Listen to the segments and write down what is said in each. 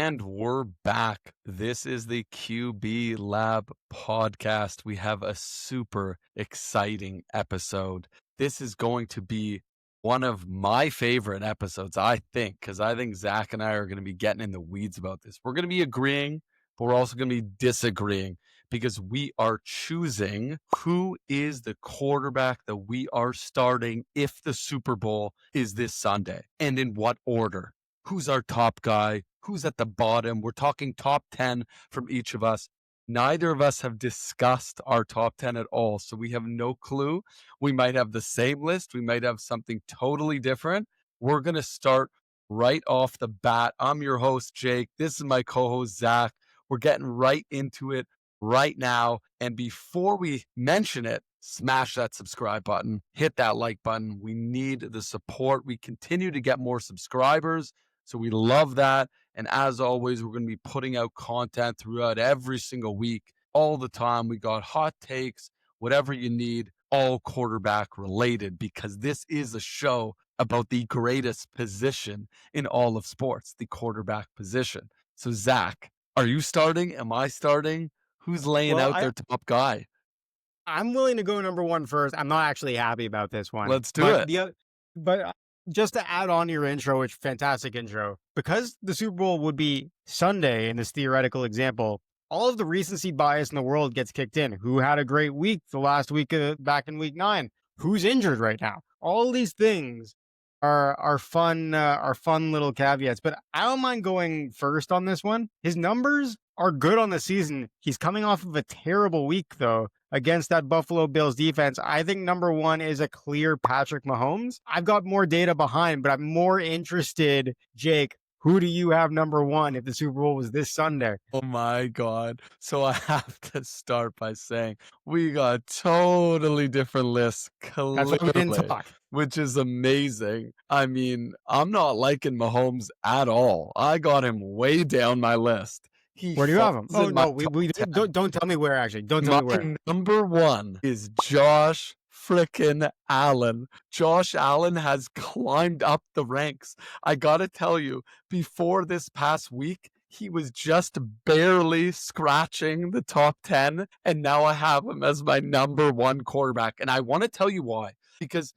And we're back. This is the QB Lab podcast. We have a super exciting episode. This is going to be one of my favorite episodes, I think, because I think Zach and I are going to be getting in the weeds about this. We're going to be agreeing, but we're also going to be disagreeing because we are choosing who is the quarterback that we are starting if the Super Bowl is this Sunday and in what order. Who's our top guy? Who's at the bottom? We're talking top 10 from each of us. Neither of us have discussed our top 10 at all, so we have no clue. We might have the same list. We might have something totally different. We're going to start right off the bat. I'm your host, Jake. This is my co-host, Zach. We're getting right into it right now. And before we mention it, smash that subscribe button, hit that like button. We need the support. We continue to get more subscribers, so we love that. And as always, we're going to be putting out content throughout every single week, all the time. We got hot takes, whatever you need, all quarterback related, because this is a show about the greatest position in all of sports, the quarterback position. So Zach, are you starting? Am I starting? Who's laying Well, out their top guy? I'm willing to go number one first. I'm not actually happy about this one. Let's do it. But just to add on to your intro, which fantastic intro, because the Super Bowl would be Sunday in this theoretical example, all of the recency bias in the world gets kicked in. Who had a great week the last week back in week 9? Who's injured right now? All these things are fun little caveats. But I don't mind going first on this one. His numbers are good on the season. He's coming off of a terrible week though against that Buffalo Bills defense. I think number one is a clear Patrick Mahomes. I've got more data behind, but I'm more interested, Jake, who do you have number one if the Super Bowl was this Sunday? Oh my God. So I have to start by saying we got totally different lists, That's why we didn't clearly, talk. which is amazing. I mean, I'm not liking Mahomes at all. I got him way down my list. Where do you have him? falls Oh, in my no, we top 10. don't tell me where, actually. Don't tell me where. My number one is Josh frickin' Allen. Josh Allen has climbed up the ranks. I gotta tell you, before this past week, he was just barely scratching the top 10, and now I have him as my number one quarterback. And I want to tell you why, because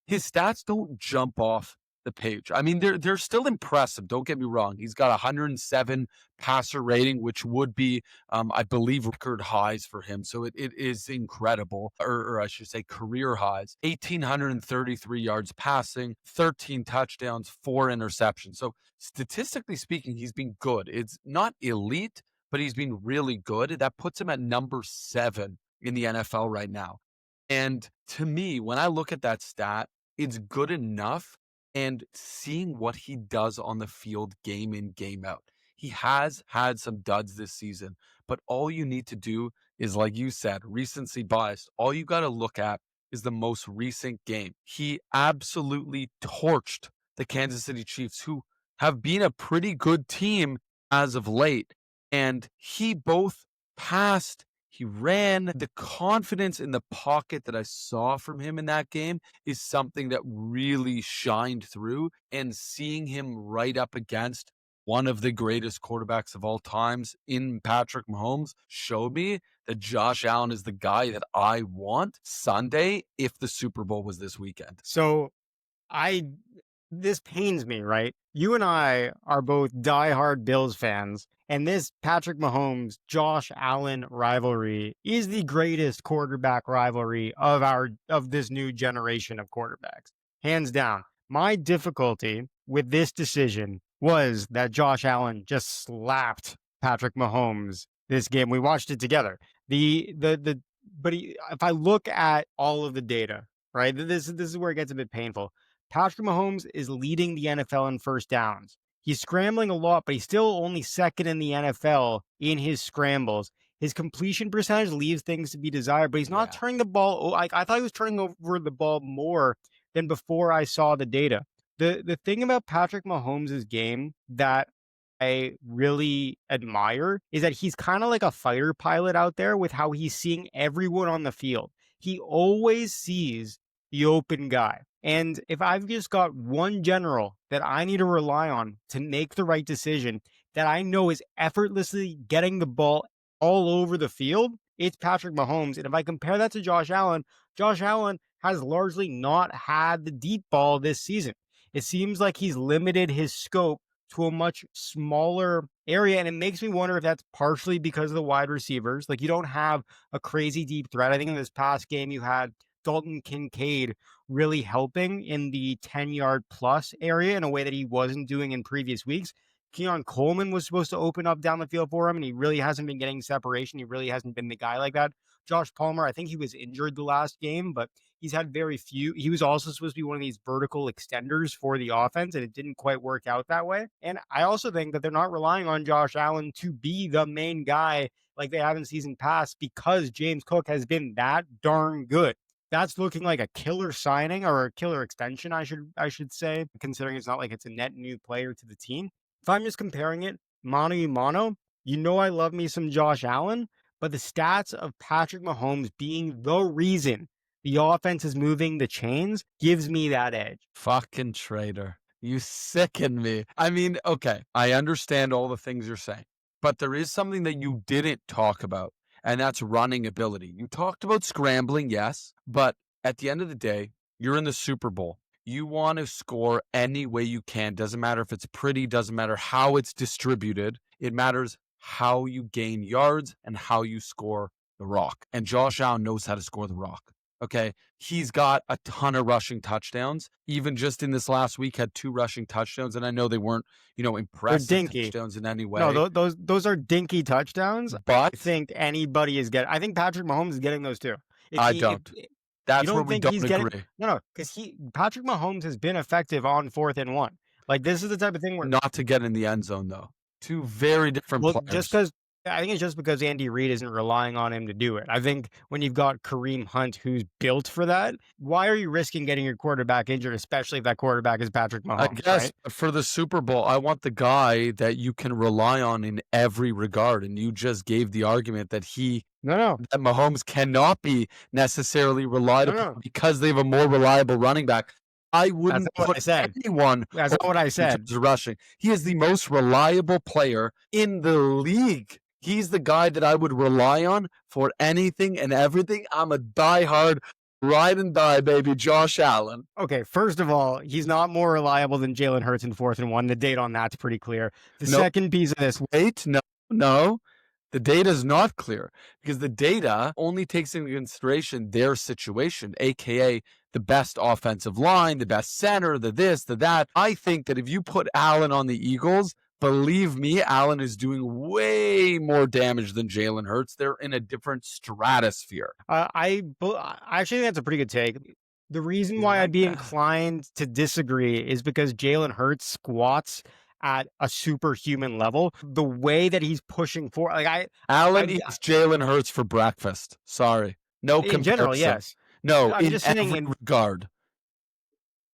his stats don't jump off the page. I mean, they're still impressive. Don't get me wrong. He's got 107 passer rating, which would be, I believe, record highs for him. So it is incredible, or I should say career highs. 1,833 yards passing, 13 touchdowns, 4 interceptions. So statistically speaking, he's been good. It's not elite, but he's been really good. That puts him at number 7 in the NFL right now. And to me, when I look at that stat, it's good enough. And seeing what he does on the field game in, game out. He has had some duds this season, but all you need to do is, like you said, recency bias. All you got to look at is the most recent game. He absolutely torched the Kansas City Chiefs, who have been a pretty good team as of late. And he both passed, he ran. The confidence in the pocket that I saw from him in that game is something that really shined through. And seeing him right up against one of the greatest quarterbacks of all times in Patrick Mahomes showed me that Josh Allen is the guy that I want Sunday if the Super Bowl was this weekend. So this pains me, right? You and I are both diehard Bills fans, and this Patrick Mahomes, Josh Allen rivalry is the greatest quarterback rivalry of this new generation of quarterbacks. Hands down. My difficulty with this decision was that Josh Allen just slapped Patrick Mahomes this game. We watched it together. If I look at all of the data, right, this is where it gets a bit painful. Patrick Mahomes is leading the NFL in first downs. He's scrambling a lot, but he's still only second in the NFL in his scrambles. His completion percentage leaves things to be desired, but he's not turning the ball. I thought he was turning over the ball more than before I saw the data. The thing about Patrick Mahomes' game that I really admire is that he's kind of like a fighter pilot out there with how he's seeing everyone on the field. He always sees the open guy. And if I've just got one general that I need to rely on to make the right decision, that I know is effortlessly getting the ball all over the field, it's Patrick Mahomes. And if I compare that to Josh Allen has largely not had the deep ball this season. It seems like he's limited his scope to a much smaller area. And it makes me wonder if that's partially because of the wide receivers. Like, you don't have a crazy deep threat. I think in this past game, you had Dalton Kincaid really helping in the 10-yard plus area in a way that he wasn't doing in previous weeks. Keon Coleman was supposed to open up down the field for him, and he really hasn't been getting separation. He really hasn't been the guy like that. Josh Palmer, I think he was injured the last game, but he's had very few. He was also supposed to be one of these vertical extenders for the offense, and it didn't quite work out that way. And I also think that they're not relying on Josh Allen to be the main guy like they have in season past, because James Cook has been that darn good. That's looking like a killer signing, or a killer extension, I should say, considering it's not like it's a net new player to the team. If I'm just comparing it mano a mano, you know I love me some Josh Allen, but the stats of Patrick Mahomes being the reason the offense is moving the chains gives me that edge. Fucking traitor. You sicken me. I mean, okay, I understand all the things you're saying, but there is something that you didn't talk about, and that's running ability. You talked about scrambling, yes, but at the end of the day, you're in the Super Bowl. You want to score any way you can. Doesn't matter if it's pretty, doesn't matter how it's distributed. It matters how you gain yards and how you score the rock. And Josh Allen knows how to score the rock. Okay. He's got a ton of rushing touchdowns. Even just in this last week, had 2 rushing touchdowns. And I know they weren't, They're impressive dinky. touchdowns in any way. No, those are dinky touchdowns. I But think anybody is getting. I think Patrick Mahomes is getting those too. I don't. You That's where don't we think don't he's agree. getting no, because Patrick Mahomes has been effective on 4th and 1. Like, this is the type of thing where Not to get in the end zone, though. 2 very different well, players. just because I think it's just because Andy Reid isn't relying on him to do it. I think when you've got Kareem Hunt, who's built for that, why are you risking getting your quarterback injured, especially if that quarterback is Patrick Mahomes? I guess right? for the Super Bowl, I want the guy that you can rely on in every regard. And you just gave the argument that No, that Mahomes cannot be necessarily relied no, upon no. because they have a more reliable running back. I That's wouldn't not what I put said. anyone That's not what I in said. terms of rushing. He is the most reliable player in the league. He's the guy that I would rely on for anything and everything. I'm a diehard ride and die, baby, Josh Allen. Okay, first of all, he's not more reliable than Jalen Hurts in 4th and 1. The date on that's pretty clear. The Nope. second piece of this, Wait, no. The data is not clear because the data only takes into consideration their situation, aka the best offensive line, the best center, the this, the that. I think that if you put Allen on the Eagles, believe me, Allen is doing way more damage than Jalen Hurts. They're in a different stratosphere. I actually think that's a pretty good take. The reason why I'd be inclined to disagree is because Jalen Hurts squats at a superhuman level. The way that he's pushing for, like Allen eats Jalen Hurts for breakfast. Sorry, no comparison. In general, yes. No, I'm in just saying every regard.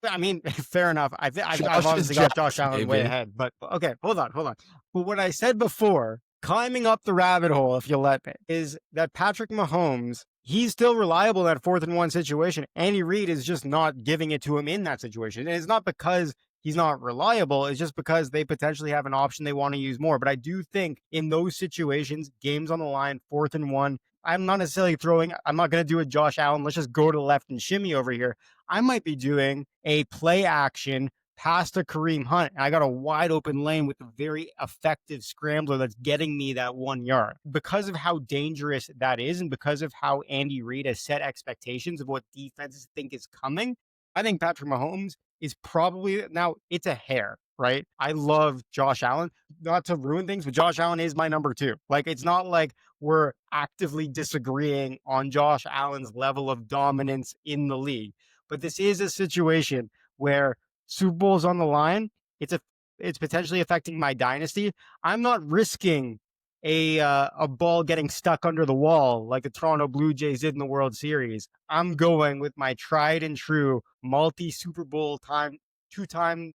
I mean, fair enough. I've Josh obviously is got Josh, Josh Allen way baby. ahead, but okay, hold on. But what I said before, climbing up the rabbit hole, if you'll let me, is that Patrick Mahomes, he's still reliable in that 4th and 1 situation. Andy Reid is just not giving it to him in that situation. And it's not because he's not reliable. It's just because they potentially have an option they want to use more. But I do think in those situations, games on the line, 4th and 1, I'm not necessarily I'm not going to do a Josh Allen. Let's just go to the left and shimmy over here. I might be doing a play action pass to Kareem Hunt. And I got a wide open lane with a very effective scrambler that's getting me that 1 yard. Because of how dangerous that is, and because of how Andy Reid has set expectations of what defenses think is coming, I think Patrick Mahomes is probably, now it's a hair, right? I love Josh Allen, not to ruin things, but Josh Allen is my number 2. Like, it's not like we're actively disagreeing on Josh Allen's level of dominance in the league. But this is a situation where Super Bowl's on the line. It's potentially affecting my dynasty. I'm not risking a ball getting stuck under the wall like the Toronto Blue Jays did in the World Series. I'm going with my tried and true multi-Super Bowl three-time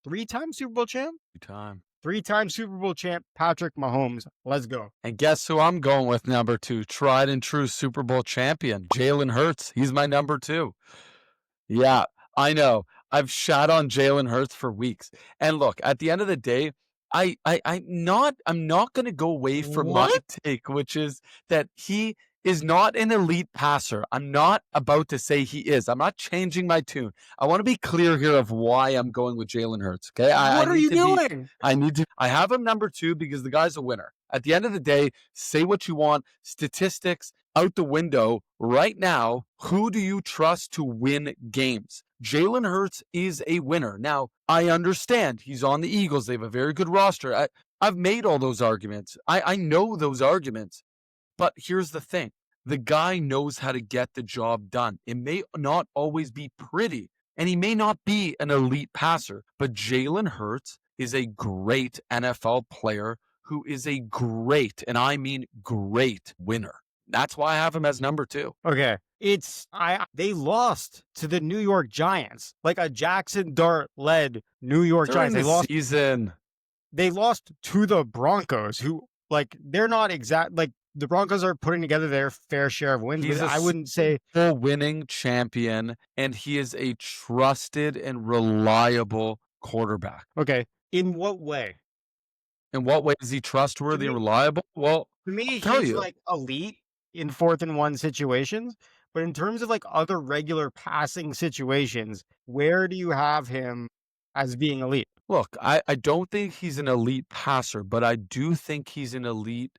Super Bowl champ? Three-time Super Bowl champ, Patrick Mahomes. Let's go. And guess who I'm going with number 2? Tried and true Super Bowl champion, Jalen Hurts. He's my number 2. Yeah, I know. I've shat on Jalen Hurts for weeks. And look, at the end of the day, I'm not gonna go away from my What? take, which is that he is not an elite passer. I'm not about to say he is. I'm not changing my tune. I wanna be clear here of why I'm going with Jalen Hurts, okay? I What are need you to be doing? I have him number 2 because the guy's a winner. At the end of the day, say what you want, statistics out the window. Right now, who do you trust to win games? Jalen Hurts is a winner. Now, I understand he's on the Eagles. They have a very good roster. I've made all those arguments. I know those arguments. But here's the thing, the guy knows how to get the job done. It may not always be pretty, and he may not be an elite passer, but Jalen Hurts is a great NFL player who is a great, and I mean great, winner. That's why I have him as number 2. Okay. It's I they lost to the New York Giants, like a Jackson Dart led New York During Giants. the season, They lost to the Broncos, who like they're not exact like the Broncos are putting together their fair share of wins, he's but a I wouldn't Super say Bowl winning champion, and he is a trusted and reliable quarterback. okay. In what way? In what way is he To trustworthy and me, reliable? Well, to I'll me, tell he's you. like elite in 4th and 1 situations. But in terms of like other regular passing situations, where do you have him as being elite? Look, I don't think he's an elite passer, but I do think he's an elite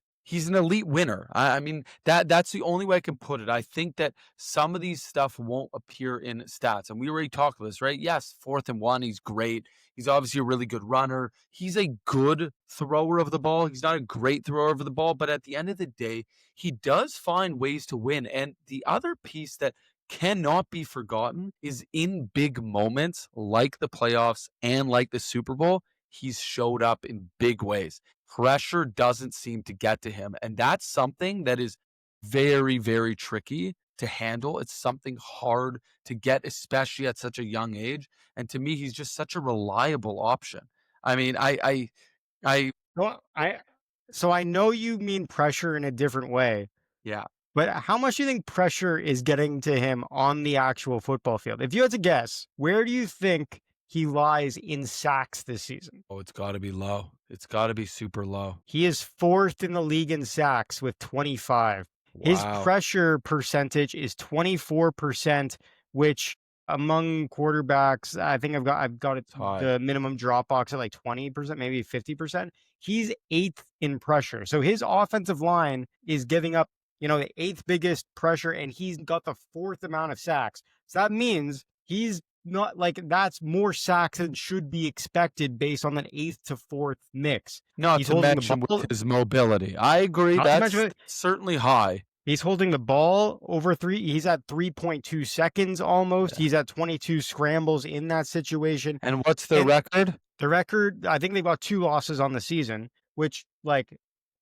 winner. I mean that's the only way I can put it. I think that some of these stuff won't appear in stats. And we already talked about this, right? Yes, 4th and 1, he's great. He's obviously a really good runner. He's a good thrower of the ball. He's not a great thrower of the ball, but at the end of the day, he does find ways to win. And the other piece that cannot be forgotten is in big moments like the playoffs and like the Super Bowl, he's showed up in big ways. Pressure doesn't seem to get to him. And that's something that is very, very tricky to handle. It's something hard to get, especially at such a young age. And to me, he's just such a reliable option. I mean, I, Well, I know you mean pressure in a different way, yeah. but how much do you think pressure is getting to him on the actual football field? If you had to guess, where do you think he lies in sacks this season? Oh, it's got to be low. It's got to be super low. He is 4th in the league in sacks with 25. His Wow. pressure percentage is 24%, which among quarterbacks, I think I've got it It's high. the minimum drop box at like 20%, maybe 50%. He's 8th in pressure. So his offensive line is giving up, the 8th biggest pressure, and he's got the 4th amount of sacks. So that means he's not like that's more sacks than should be expected based on an 8th to 4th mix. Not He's to holding the mention with ball. his mobility. I agree, Not to mention that's certainly high. he's holding the ball over he's at 3.2 seconds almost. Yeah. He's at 22 scrambles in that situation. And what's the And record? the record, I think they've got 2 losses on the season, which like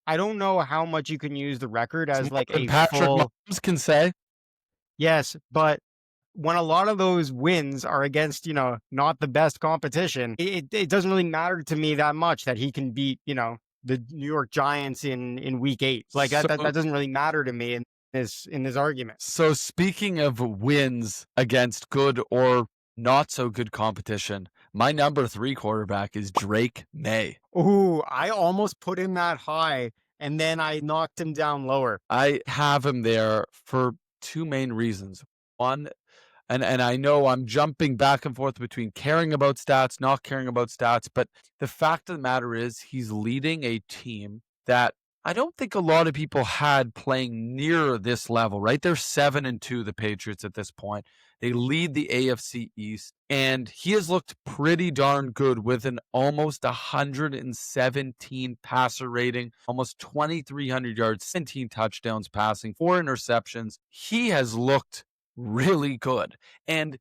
I don't know how much you can use the record It's as more like than a Patrick full Mahomes can say. yes, but when a lot of those wins are against, not the best competition, it doesn't really matter to me that much that he can beat, the New York Giants in week 8. Like So that doesn't really matter to me in this argument. so speaking of wins against good or not so good competition, my number 3 quarterback is Drake Maye. Ooh, I almost put him that high and then I knocked him down lower. I have him there for 2 main reasons. One, and I know I'm jumping back and forth between caring about stats, not caring about stats, but the fact of the matter is he's leading a team that I don't think a lot of people had playing near this level, right? They're 7-2, the Patriots at this point. They lead the AFC East, and he has looked pretty darn good with an almost 117 passer rating, almost 2,300 yards, 17 touchdowns passing, 4 interceptions. He has looked really good. And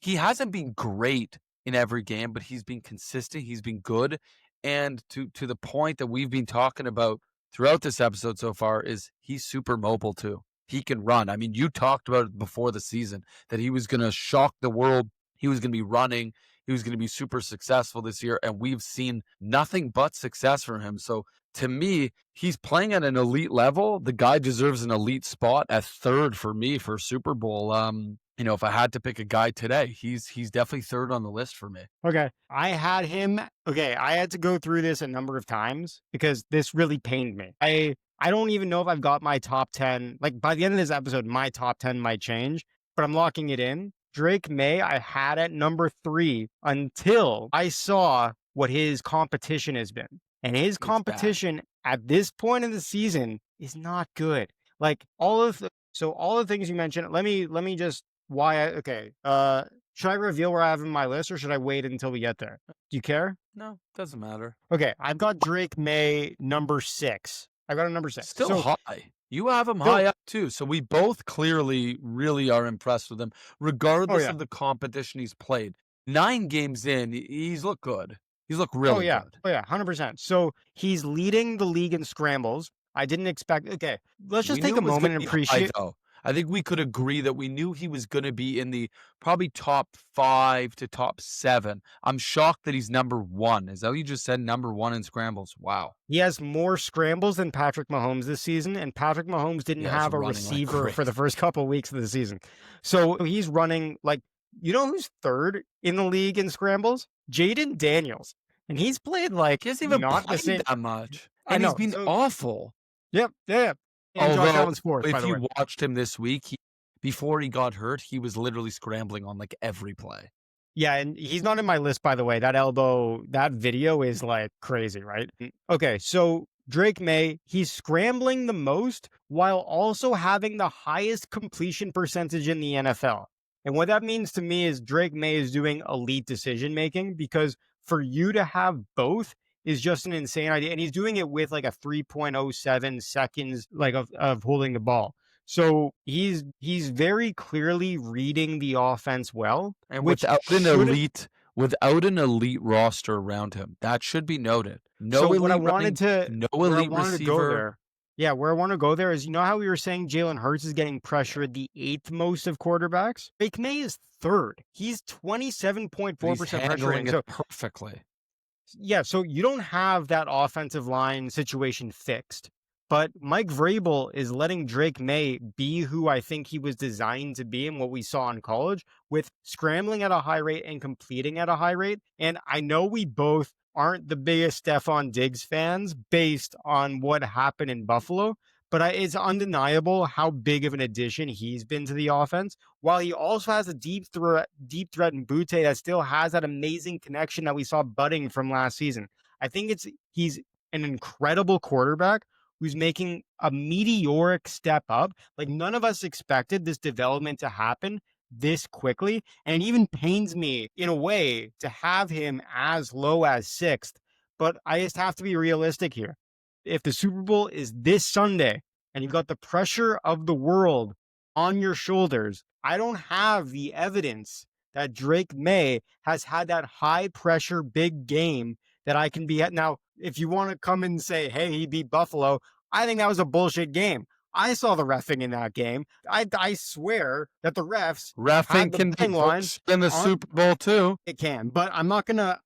he hasn't been great in every game, but he's been consistent. He's been good. And to the point that we've been talking about throughout this episode so far is he's super mobile too. He can run. I mean, you talked about it before the season that he was going to shock the world. He was going to be running. He was going to be super successful this year. And we've seen nothing but success from him. So to me, he's playing at an elite level. The guy deserves an elite spot at third for me for Super Bowl. If I had to pick a guy today, he's definitely third on the list for me. Okay. I had him. Okay. I had to go through this a number of times because this really pained me. I don't even know if I've got my top 10. Like by the end of this episode, my top 10 might change, but I'm locking it in. Drake Maye, I had at number 3 until I saw what his competition has been. And his It's bad. competition at this point in the season is not good. Like all the things you mentioned, let me just okay. Should I reveal where I have in my list or should I wait until we get there? Do you care? No, doesn't matter. Okay, I've got Drake Maye number 6. I got a number 6. Still So high. You have him still, high up too. So we both clearly really are impressed with him, oh regardless yeah, of the competition he's played. 9 games in, he's looked good. He's looked oh really yeah, good. oh yeah, 100%. So he's leading the league in scrambles. I didn't expect. Okay, let's just We take knew a it was moment gonna and be high appreciate. though. I think we could agree that we knew he was gonna be in the probably top 5 to top 7. I'm shocked that he's number 1. Is that what you just said? Number 1 in scrambles. Wow. He has more scrambles than Patrick Mahomes this season, and Patrick Mahomes didn't Yeah, he's have a running like receiver for crazy. the first couple of weeks of the season. So he's running like, you know who's third in the league in scrambles? Jaden Daniels. And he's played like He hasn't even not the played same. that much, I and he's know. been So, awful. yep, yeah, yeah. And Josh Although, Allen's fourth, by if the way. you watched him this week, before he got hurt, he was literally scrambling on, like, every play. Yeah, and he's not in my list, by the way. That elbow, that video is like crazy, right? Okay, so Drake Maye, he's scrambling the most while also having the highest completion percentage in the NFL. And what that means to me is Drake Maye is doing elite decision making because for you to have both is just an insane idea. And he's doing it with like a 3.07 seconds like of holding the ball. So he's very clearly reading the offense well, And which should. without an elite roster around him, that should be noted. So No what I elite wanted running, to no where I elite wanted to go receiver. there, yeah, where I want to go there is, you know how we were saying Jalen Hurts is getting pressured the 8th most of quarterbacks? Drake Maye is third. He's But he's 27.4% pressure handling rating. it So perfectly. yeah, so you don't have that offensive line situation fixed. But Mike Vrabel is letting Drake Maye be who I think he was designed to be and what we saw in college with scrambling at a high rate and completing at a high rate. And I know we both aren't the biggest Stephon Diggs fans based on what happened in Buffalo, but it's undeniable how big of an addition he's been to the offense. While he also has a deep threat in Butte that still has that amazing connection that we saw budding from last season. I think he's an incredible quarterback who's making a meteoric step up. Like none of us expected this development to happen this quickly. And it even pains me in a way to have him as low as 6th. But I just have to be realistic here. If the Super Bowl is this Sunday and you've got the pressure of the world on your shoulders, I don't have the evidence that Drake Maye has had that high pressure big game that I can be at. Now, if you want to come and say, hey, he beat Buffalo, I think that was a bullshit game. I saw the reffing in that game. I swear that the refs had Reffing the can be betting line bullshit in the on. Super Bowl too. It can, but I'm not gonna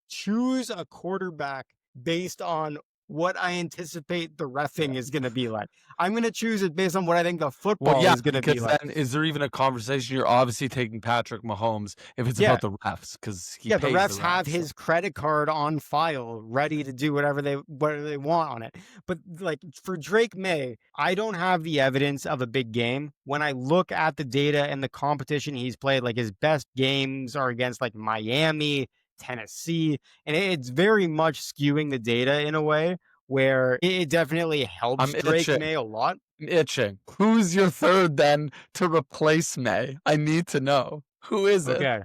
choose a quarterback based on what I anticipate the Yeah. refing is gonna be like. I'm gonna choose it based on what I think the Well, football yeah, is gonna be because like. then is there even a conversation? You're obviously taking Patrick Mahomes if it's Yeah, about the refs because he yeah, the pays the refs have refs. So. his credit card on file, ready to do whatever they want on it. But like for Drake Maye, I don't have the evidence of a big game. When I look at the data and the competition he's played, like his best games are against like Miami, Tennessee, and it's very much skewing the data in a way where it definitely helps I'm Drake itching. Maye a lot. I'm itching. Who's your third then to replace May? I need to know. Who is it? Okay.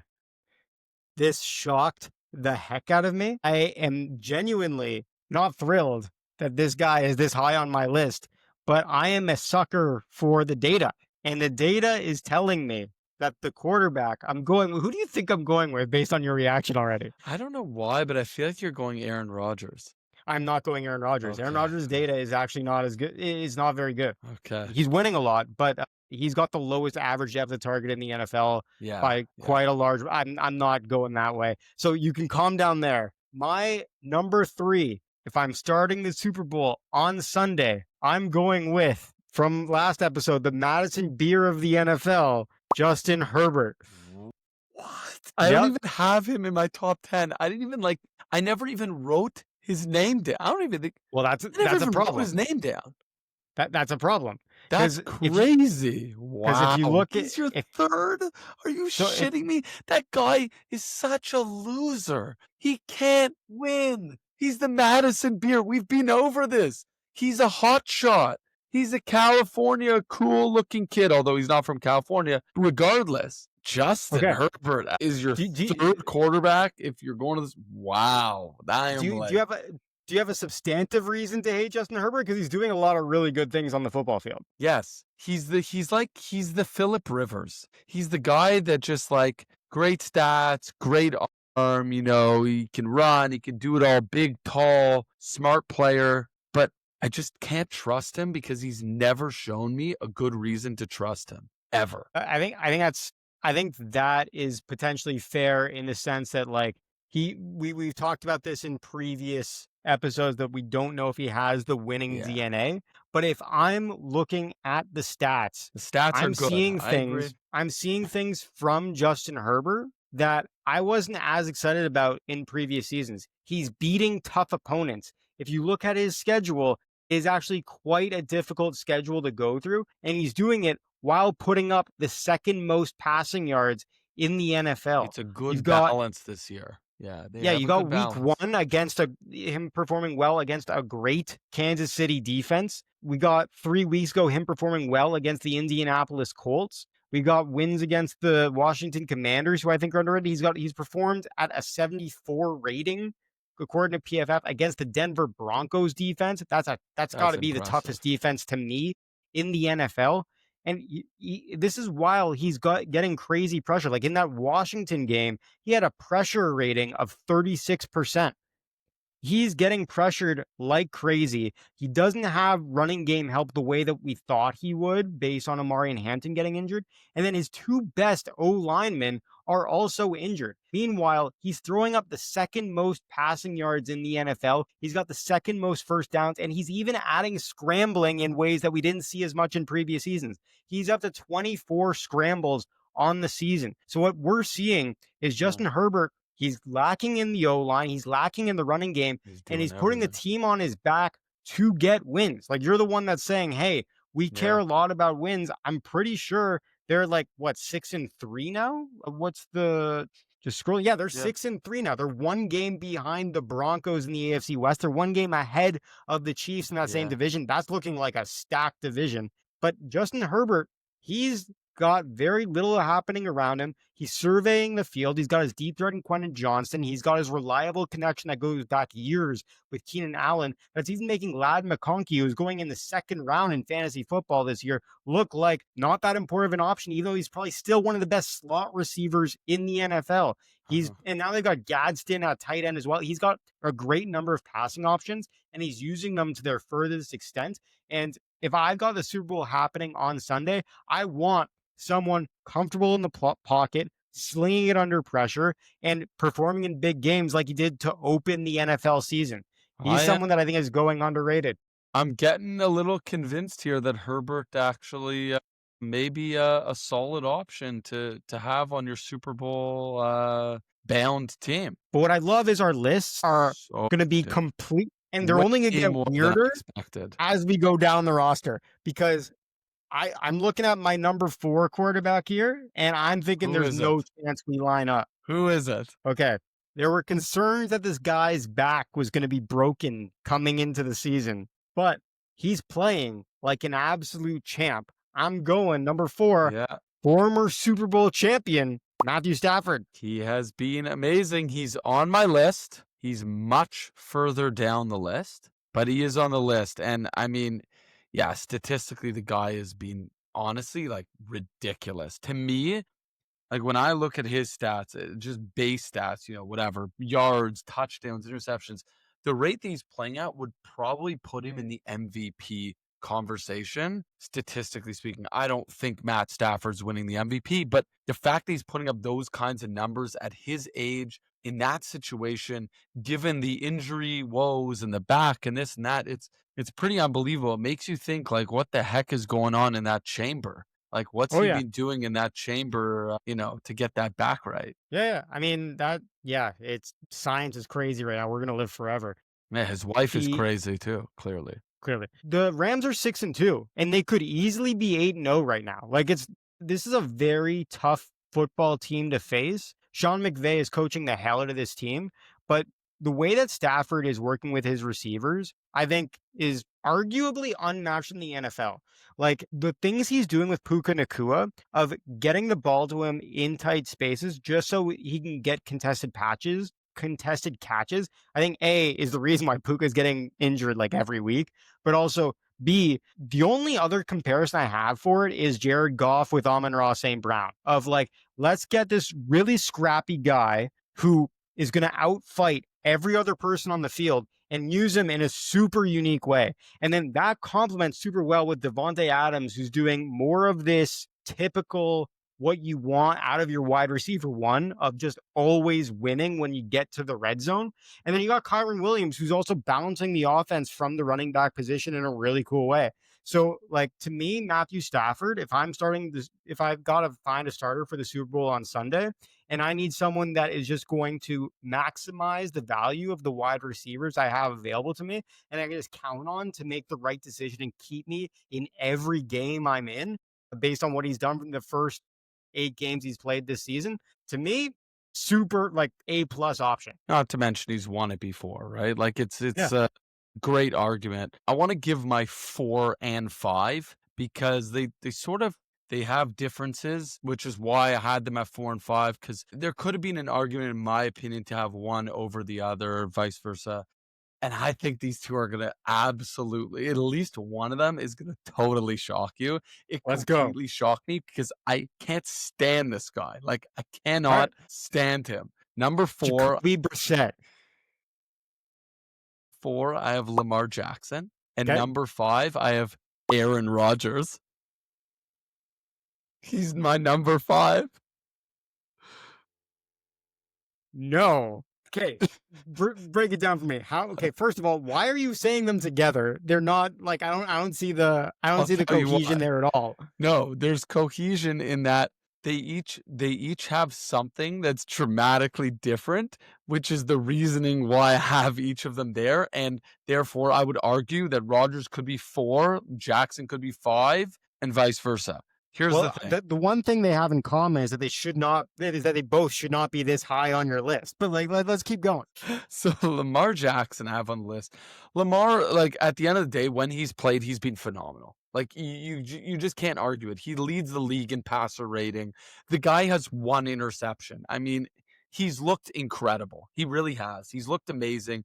This shocked the heck out of me. I am genuinely not thrilled that this guy is this high on my list, but I am a sucker for the data. And the data is telling me that the quarterback I'm going, who do you think I'm going with based on your reaction already? I don't know why, but I feel like you're going Aaron Rodgers. I'm not going Aaron Rodgers. Aaron Okay. Rodgers' data is actually not as good. Is not very good. Okay. He's winning a lot, but he's got the lowest average depth of target in the NFL Yeah. by Yeah. quite a large. I'm not going that way. So you can calm down there. My number 3, if I'm starting the Super Bowl on Sunday, I'm going with, from last episode, the Madison Beer of the NFL, Justin Herbert. What? I don't Yep. even have him in my top 10. I never even wrote his name down. Well, I never that's a even wrote his problem. name down. That's a problem That's because crazy. if you Wow. look at He's your if third? Are you so if shitting me? That guy is such a loser. He can't win. He's the Madison Beer. We've been over this. He's a hot shot. He's a California cool looking kid, although he's not from California. Regardless, Justin okay, Herbert is your do, do, third quarterback if you're going to this. Wow. I am do you like, have a do you have a substantive reason to hate Justin Herbert? Because he's doing a lot of really good things on the football field. yes, he's the Philip Rivers. He's the guy that just like great stats, great arm, he can run, he can do it all, big, tall, smart player, but I just can't trust him because he's never shown me a good reason to trust him ever. I think that is potentially fair in the sense that like we've talked about this in previous episodes that we don't know if he has the winning Yeah. DNA. But if I'm looking at the stats, The stats are good. I agree. I'm seeing things from Justin Herbert that I wasn't as excited about in previous seasons. He's beating tough opponents. If you look at his schedule, is actually quite a difficult schedule to go through, and he's doing it while putting up the second most passing yards in the NFL. It's a You've good got balance this year. Yeah, they yeah, have you a good got week balance. 1 against him performing well against a great Kansas City defense. We got 3 weeks ago him performing well against the Indianapolis Colts. We got wins against the Washington Commanders, who I think are underrated. He's performed at a 74 rating according to PFF against the Denver Broncos defense. That's got That's to be the impressive. toughest defense to me in the NFL. And this is while he's getting crazy pressure. Like in that Washington game, he had a pressure rating of 36%. He's getting pressured like crazy. He doesn't have running game help the way that we thought he would based on Amari and Hampton getting injured. And then his 2 best O linemen are also injured. Meanwhile, he's throwing up the second most passing yards in the NFL. He's got the second most first downs, and he's even adding scrambling in ways that we didn't see as much in previous seasons. He's up to 24 scrambles on the season. So what we're seeing is Justin Herbert. He's lacking in the O line. He's lacking in the running game, and he's putting the team on his back to get wins. Like you're the one that's saying, "Hey, we care a lot about wins." I'm pretty sure they're like what 6-3 now. What's the just scrolling? Yeah, they're 6-3 now. They're 1 game behind the Broncos in the AFC West. They're 1 game ahead of the Chiefs in that same division. That's looking like a stacked division. But Justin Herbert, he's got very little happening around him. He's surveying the field. He's got his deep threat in Quentin Johnston. He's got his reliable connection that goes back years with Keenan Allen. That's even making Lad McConkey, who's going in the 2nd round in fantasy football this year, look like not that important of an option, even though he's probably still one of the best slot receivers in the NFL. And now they've got Gadsden at tight end as well. He's got a great number of passing options, and he's using them to their furthest extent. And if I've got the Super Bowl happening on Sunday, I want someone comfortable in the pocket, slinging it under pressure, and performing in big games like he did to open the NFL season. He's someone that I think is going underrated. I'm getting a little convinced here that Herbert actually may be a solid option to have on your Super Bowl bound team. But what I love is our lists are going to be complete, and they're only going to get weirder as we go down the roster because I'm looking at my number 4 quarterback here, and I'm thinking there's no chance we line up. Who is it? Okay. There were concerns that this guy's back was going to be broken coming into the season, but he's playing like an absolute champ. I'm going number 4, former Super Bowl champion, Matthew Stafford. He has been amazing. He's on my list. He's much further down the list, but he is on the list. And I mean, yeah, statistically, the guy has been honestly like ridiculous. To me, like when I look at his stats, just base stats, whatever, yards, touchdowns, interceptions, the rate that he's playing at would probably put him in the MVP conversation, statistically speaking. I don't think Matt Stafford's winning the MVP, but the fact that he's putting up those kinds of numbers at his age, in that situation, given the injury woes and the back and this and that, it's pretty unbelievable. It makes you think like, what the heck is going on in that chamber? Like, what's Oh he yeah. been doing in that chamber, to get that back right? Yeah, yeah. I mean it's science is crazy right now. We're gonna live forever. Man, his wife is The crazy too, clearly. Clearly. The Rams are 6-2, and they could easily be 8-0 right now. Like this is a very tough football team to face. Sean McVay is coaching the hell out of this team, but the way that Stafford is working with his receivers, I think is arguably unmatched in the NFL. Like the things he's doing with Puka Nakua of getting the ball to him in tight spaces just so he can get contested catches. I think A is the reason why Puka is getting injured like every week, but also B, the only other comparison I have for it is Jared Goff with Amon-Ra St. Brown of like, let's get this really scrappy guy who is going to outfight every other person on the field and use him in a super unique way. And then that complements super well with Devontae Adams, who's doing more of this typical what you want out of your wide receiver one of just always winning when you get to the red zone. And then you got Kyron Williams, who's also balancing the offense from the running back position in a really cool way. So, like to me, Matthew Stafford, if I'm starting this, if I've got to find a starter for the Super Bowl on Sunday, and I need someone that is just going to maximize the value of the wide receivers I have available to me, and I can just count on to make the right decision and keep me in every game I'm in, based on what he's done from the first 8 games he's played this season, to me, super like A+ option. Not to mention he's won it before, right? Like Yeah. it's a great argument. I want to give my 4 and 5 because they have differences, which is why I had them at 4 and 5 because there could have been an argument, in my opinion, to have one over the other, vice versa. And I think these two are gonna absolutely, at least one of them is gonna totally shock you. It Let's go. completely shocked me because I can't stand this guy. Like, I All right. cannot stand him. Number Jacoby Brissett. 4, I have Lamar Jackson, and Okay. number 5, I have Aaron Rodgers. He's my number 5. No. Okay. Break it down for me. How? Okay. First of all, why are you saying them together? They're not like I don't I'll see the tell you cohesion why. there at all. No, there's cohesion in that they each have something that's dramatically different, which is the reasoning why I have each of them there, and therefore I would argue that Rodgers could be 4, Jackson could be 5, and vice versa. Here's the Well, thing. the one thing they have in common is that they both should not be this high on your list. But like, let's keep going. So Lamar Jackson I have on the list. Lamar, like at the end of the day, when he's played, he's been phenomenal. Like you just can't argue it. He leads the league in passer rating. The guy has 1 interception. I mean, he's looked incredible. He really has. He's looked amazing.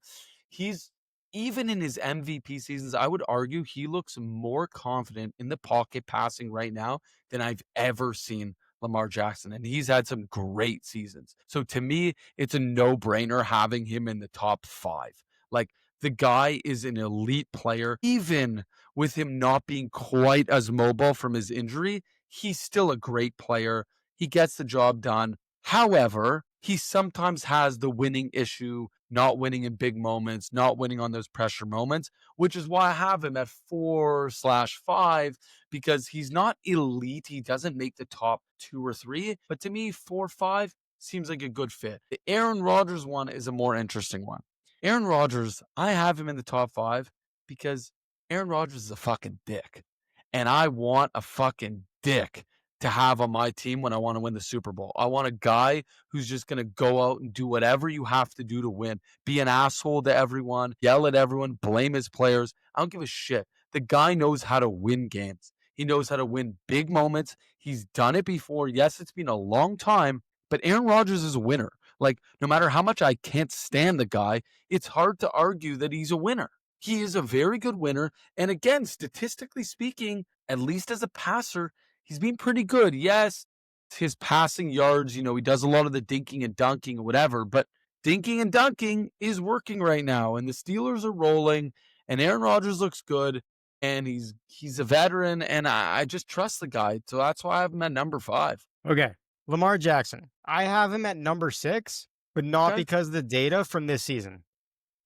He's even in his MVP seasons, I would argue he looks more confident in the pocket passing right now than I've ever seen Lamar Jackson. And he's had some great seasons. So to me, it's a no-brainer having him in the top 5. Like the guy is an elite player. Even with him not being quite as mobile from his injury, he's still a great player. He gets the job done. However, he sometimes has the winning issue, not winning in big moments, not winning on those pressure moments, which is why I have him at 4/5 because he's not elite. He doesn't make the top 2 or 3, but to me, 4/5 seems like a good fit. The Aaron Rodgers one is a more interesting one. Aaron Rodgers, I have him in the top 5 because Aaron Rodgers is a fucking dick. And I want a fucking dick to have on my team when I want to win the Super Bowl. I want a guy who's just going to go out and do whatever you have to do to win. Be an asshole to everyone, yell at everyone, blame his players. I don't give a shit. The guy knows how to win games. He knows how to win big moments. He's done it before. Yes, it's been a long time, but Aaron Rodgers is a winner. Like, no matter how much I can't stand the guy, it's hard to argue that he's a winner. He is a very good winner. And again, statistically speaking, at least as a passer, he's been pretty good. Yes, his passing yards, he does a lot of the dinking and dunking or whatever, but dinking and dunking is working right now. And the Steelers are rolling, and Aaron Rodgers looks good. And he's a veteran, and I just trust the guy. So that's why I have him at number 5. Okay. Lamar Jackson. I have him at number 6. but not Okay. because of the data from this season.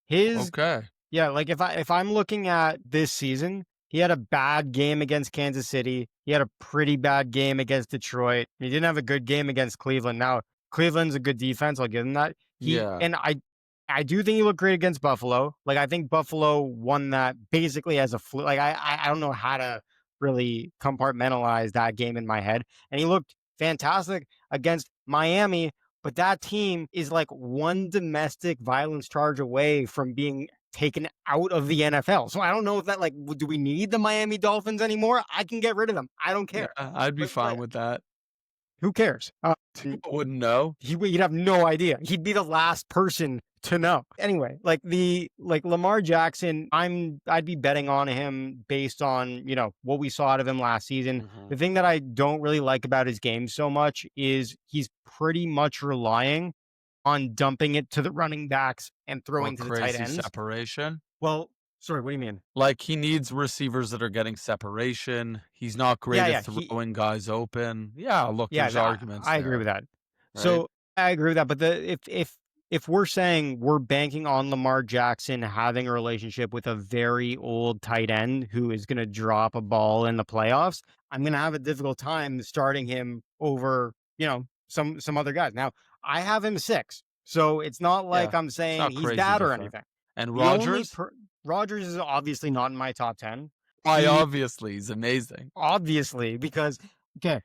His Okay. Yeah, like if I'm looking at this season, he had a bad game against Kansas City. He had a pretty bad game against Detroit. He didn't have a good game against Cleveland. Now, Cleveland's a good defense, I'll give him that. He Yeah. and I do think he looked great against Buffalo. Like I think Buffalo won that basically as a fluke. Like I don't know how to really compartmentalize that game in my head. And he looked fantastic against Miami, but that team is like one domestic violence charge away from being taken out of the NFL. So I don't know if that like do we need the Miami Dolphins anymore? I can get rid of them. I don't Yeah, care. I'd be fine Like with that. who cares? I wouldn't know. He'd have no idea. He'd be the last person to know. Anyway, like Lamar Jackson, I'd be betting on him based on, what we saw out of him last season. Mhm. The thing that I don't really like about his game so much is he's pretty much relying on dumping it to the running backs and Or throwing to the tight crazy ends. separation. Well, sorry, what do you mean? Like, he needs receivers that are getting separation. He's not Yeah, great at yeah, he throwing guys open. Yeah, look, yeah, there's arguments I agree there, with that. right? So I agree with that. But if we're saying we're banking on Lamar Jackson having a relationship with a very old tight end who is going to drop a ball in the playoffs, I'm going to have a difficult time starting him over, some other guys. Now I have him 6, so it's not Yeah, like I'm it's saying not he's crazy bad or different. anything. And The only Rodgers? per- Rodgers is obviously not in my top 10. Why, He obviously, he's amazing. obviously because okay,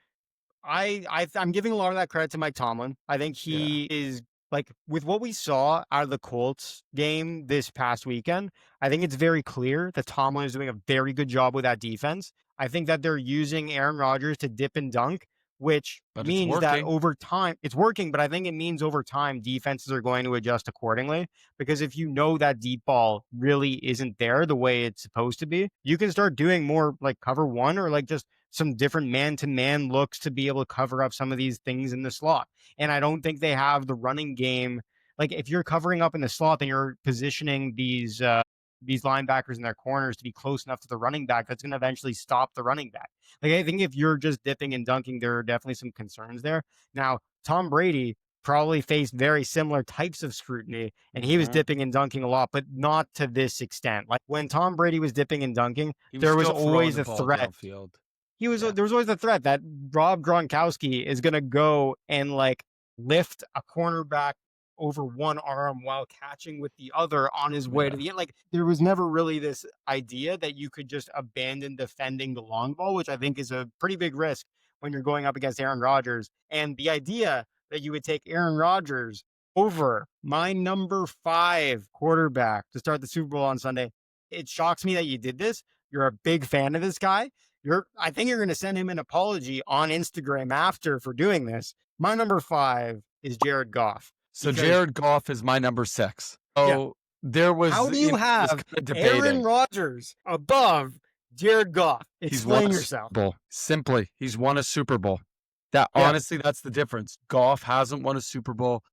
I'm giving a lot of that credit to Mike Tomlin. I think Yeah, he is like with what we saw out of the Colts game this past weekend. I think it's very clear that Tomlin is doing a very good job with that defense. I think that they're using Aaron Rodgers to dip and dunk, which but it's means that working. over time it's working. But I think it means over time defenses are going to adjust accordingly because if you know that deep ball really isn't there the way it's supposed to be, you can start doing more like cover one or like just some different man to man looks to be able to cover up some of these things in the slot. And I don't think they have the running game. Like if you're covering up in the slot, then you're positioning these linebackers in their corners to be close enough to the running back that's going to eventually stop the running back. Like I think if you're just dipping and dunking, there are definitely some concerns there. Now, Tom Brady probably faced very similar types of scrutiny and he was Mhm. dipping and dunking a lot, but not to this extent. Like when Tom Brady was dipping and dunking, He was there was still throwing always the a ball threat downfield. there Yeah, was always a threat that Rob Gronkowski is going to go and like lift a cornerback over one arm while catching with the other on his way to yeah. the end. Like there was never really this idea that you could just abandon defending the long ball, which I think is a pretty big risk when you're going up against Aaron Rodgers. And the idea that you would take Aaron Rodgers over my number 5 quarterback to start the Super Bowl on Sunday, it shocks me that you did this. You're a big fan of this guy. I think you're going to send him an apology on Instagram after for doing this. My number 5 is Jared Goff So because Jared Goff is my number 6. yeah, So there how was, do you this have kinda Aaron debating. Rodgers above Jared Goff? He's won Explain a Super yourself. Bowl. Simply, he's won a Super Bowl. That Yeah. honestly, that's the difference. Goff hasn't won a Super Bowl.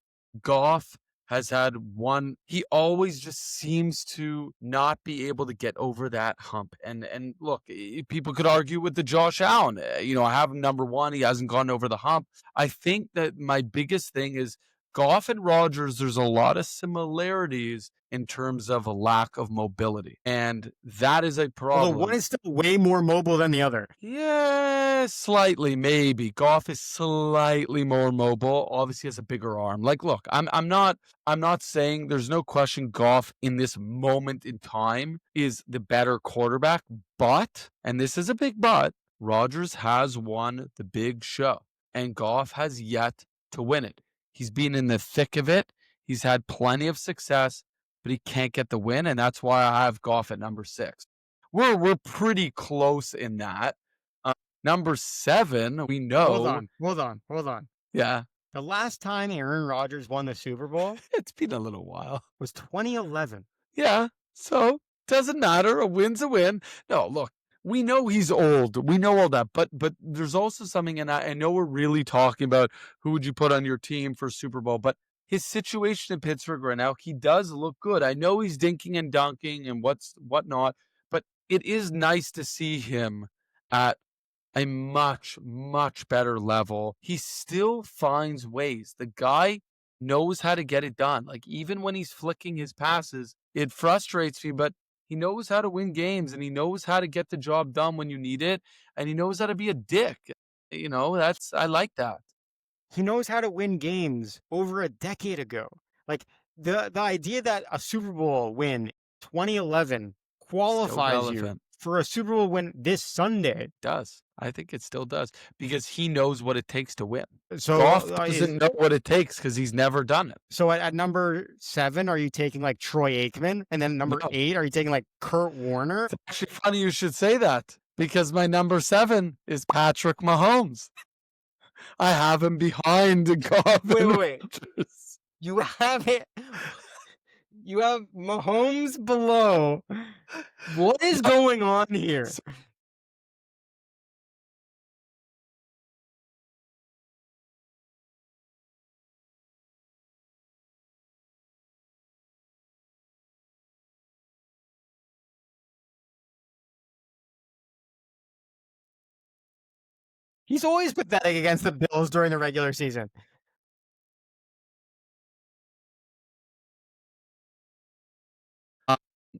Goff has had one. He always just seems to not be able to get over that hump. And look, people could argue with the Josh Allen. I have him number 1. He hasn't gone over the hump. I think that my biggest thing is Goff and Rodgers, there's a lot of similarities in terms of a lack of mobility. And that is a Although one problem. is still way more mobile than the other. Yeah, slightly, maybe. Goff is slightly more mobile. Obviously, has a bigger arm. Like, look, I'm not saying there's no question Goff in this moment in time is the better quarterback, but, and this is a big but, Rodgers has won the big show, and Goff has yet to win it. He's been in the thick of it. He's had plenty of success, but he can't get the win, and that's why I have Goff at number 6. We're pretty close in that. Uh, Number 7, we Hold know. on, hold on, hold on. Yeah, The last time Aaron Rodgers won the Super Bowl it's been a little while. was 2011. Yeah, so doesn't matter. A win's a win. No, look, we know he's old. We know all that, but there's also something, and I know we're really talking about who would you put on your team for Super Bowl, but his situation in Pittsburgh right now, he does look good. I know he's dinking and dunking and whatnot, but it is nice to see him at a much, much better level. He still finds ways. The guy knows how to get it done. Like, even when he's flicking his passes, it frustrates me, but he knows how to win games and he knows how to get the job done when you need it. And he knows how to be a dick. I like that. He knows how to win games over a decade ago. Like the idea that a Super Bowl win 2011 Still qualifies you relevant. for a Super Bowl win this Sunday. Does. I think it still does because he knows what it takes to win. So Goff doesn't know what it takes because he's never done it. so at number 7, are you taking like Troy Aikman? And then number No. 8, are you taking like Kurt Warner? It's actually funny you should say that because my number 7 is Patrick Mahomes. I have him behind Goff. Wait. You have it. You have Mahomes below. What is going on here? He's always pathetic against the Bills during the regular season.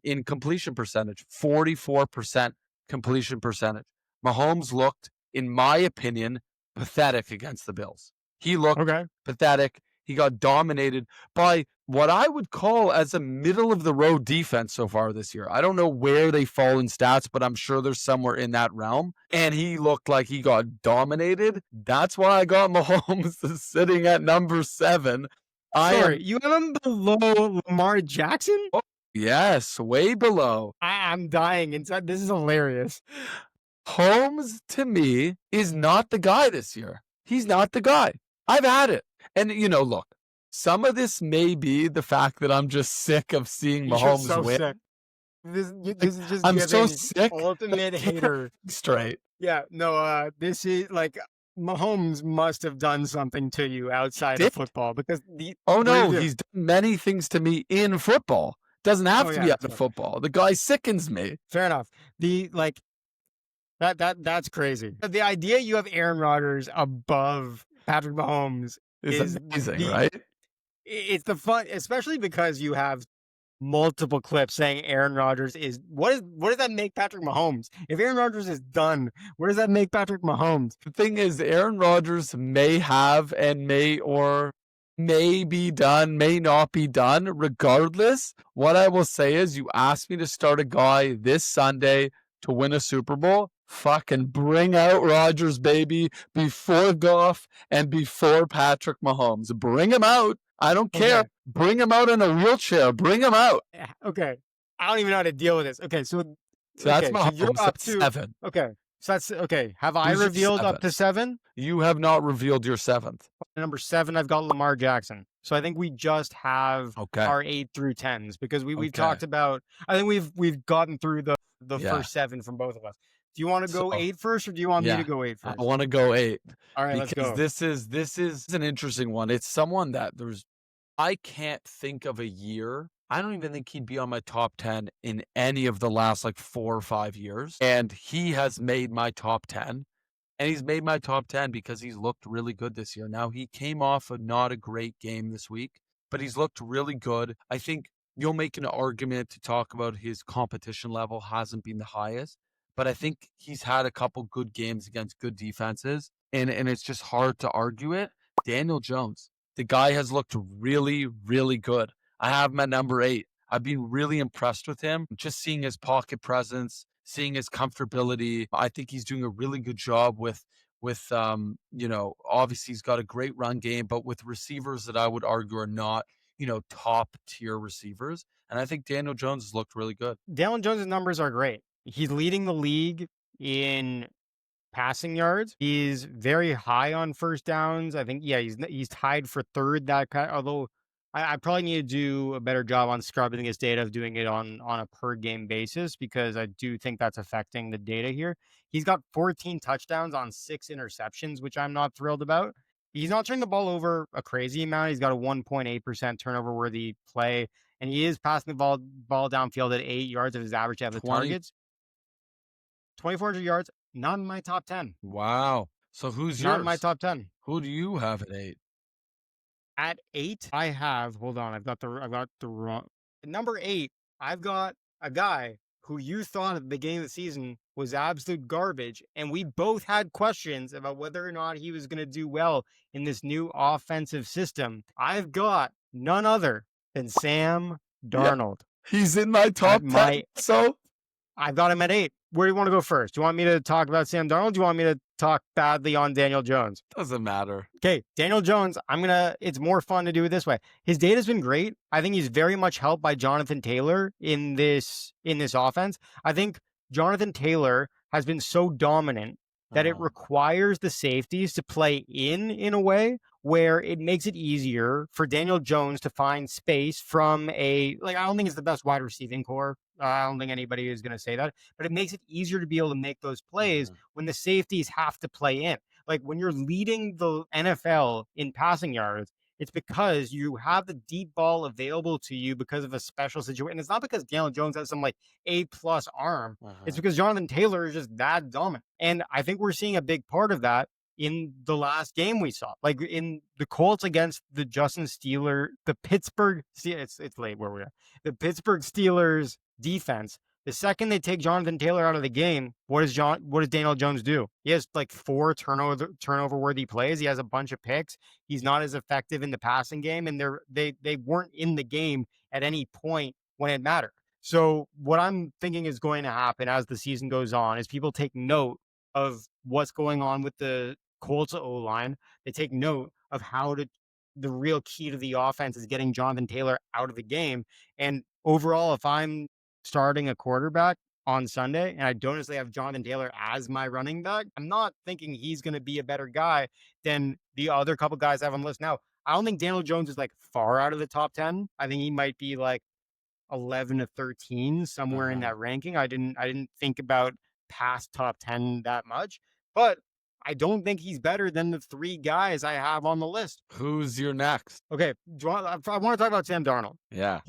In completion percentage, 44% completion percentage. Mahomes looked, in my opinion, pathetic against the Bills. He looked pathetic. He got dominated by what I would call as a middle of the road defense so far this year. I don't know where they fall in stats, but I'm sure they're somewhere in that realm. And he looked like he got dominated. That's why I got Mahomes sitting at number 7. You have him below Lamar Jackson? Oh, yes, way below. I'm dying inside. This is hilarious. Holmes, to me, is not the guy this year. He's not the guy. I've had it. And, look, some of this may be the fact that I'm just sick of seeing Mahomes win. Sick. This is just I'm so sick. Ultimate hater. Straight. Yeah, no, this is like Mahomes must have done something to you outside of football because he's done many things to me in football. Doesn't have to be out of football. The guy sickens me. Fair enough. That's crazy. The idea you have Aaron Rodgers above Patrick Mahomes is amazing, right? It's the fun, especially because you have multiple clips saying Aaron Rodgers is what does that make Patrick Mahomes? If Aaron Rodgers is done, where does that make Patrick Mahomes? The thing is, Aaron Rodgers may have and may be done, may not be done. Regardless, what I will say is you asked me to start a guy this Sunday to win a Super Bowl. Fucking bring out Rodgers, baby, before Goff and before Patrick Mahomes. Bring him out. I don't care. Okay. Bring him out in a wheelchair. Bring him out. Okay. I don't even know how to deal with this. Okay, so that's Mahomes. So you're up to 7. Okay. So that's okay. Have I revealed up to 7? You have not revealed your 7th. Number 7, I've got Lamar Jackson. So I think we just have our 8 through 10s because we've talked about. I think we've gotten through the first 7 from both of us. Do you want to go 8 first, or do you want me to go 8 first? I want to go 8. All right, let's go. This is an interesting one. It's someone that I can't think of a year. I don't even think he'd be on my top 10 in any of the last 4 or 5 years. And he has made my top 10. And he's made my top 10 because he's looked really good this year. Now, he came off of not a great game this week, but he's looked really good. I think you'll make an argument to talk about his competition level hasn't been the highest, but I think he's had a couple good games against good defenses, and it's just hard to argue it. Daniel Jones. The guy has looked really, really good. I have him at number 8. I've been really impressed with him. Just seeing his pocket presence, seeing his comfortability. I think he's doing a really good job with obviously he's got a great run game, but with receivers that I would argue are not, top tier receivers. And I think Daniel Jones has looked really good. Daniel Jones' numbers are great. He's leading the league in passing yards. He's very high on first downs. I think, he's tied for 3rd. Although I probably need to do a better job on scrubbing his data of doing it on a per game basis, because I do think that's affecting the data here. He's got 14 touchdowns on 6 interceptions, which I'm not thrilled about. He's not turning the ball over a crazy amount. He's got a 1.8% turnover worthy play, and he is passing the ball downfield at 8 yards of his average out of the targets. 2,400 yards. Not in my top 10. Wow. So who's yours? Not in my top 10. Who do you have at 8? At 8, I have hold on, I've got the wrong number 8, I've got a guy who you thought at the beginning of the season was absolute garbage, and we both had questions about whether or not he was gonna do well in this new offensive system. I've got none other than Sam Yeah, Darnold he's in my at top 10, my so I've got him at 8. Where do you want to go first? Do you want me to talk about Sam Darnold? Do you want me to talk badly on Daniel Jones? doesn't matter. Okay, Daniel Jones, it's more fun to do it this way. His data's been great. I think he's very much helped by Jonathan Taylor in this offense. I think Jonathan Taylor has been so dominant that it Uh-huh, requires the safeties to play in a way where it makes it easier for Daniel Jones to find space from I don't think it's the best wide receiving core. I don't think anybody is going to say that, but it makes it easier to be able to make those plays uh-huh, when the safeties have to play in. Like when you're leading the NFL in passing yards, it's because you have the deep ball available to you because of a special situation. It's not because Daniel Jones has some like A+ arm. It's uh-huh. because Jonathan Taylor is just that dominant. And I think we're seeing a big part of that in the last game we saw. Like in the Colts against the Pittsburgh, it's late where we are. The Pittsburgh Steelers defense. The second they take Jonathan Taylor out of the game, what does Daniel Jones do? He has like 4 turnover worthy plays. He has a bunch of picks. He's not as effective in the passing game, and they weren't in the game at any point when it mattered. So what I'm thinking is going to happen as the season goes on is people take note of what's going on with the Colts O line. They take note of the real key to the offense is getting Jonathan Taylor out of the game. And overall, if I'm starting a quarterback on Sunday and I don't necessarily have Jonathan Taylor as my running back, I'm not thinking he's going to be a better guy than the other couple guys I have on the list. Now, I don't think Daniel Jones is like far out of the top 10. I think he might be like 11 to 13, somewhere in Uh-huh. that ranking. I didn't think about past top 10 that much, but I don't think he's better than the 3 guys I have on the list. Who's your next? Okay, I want to talk about Sam Darnold. Yeah,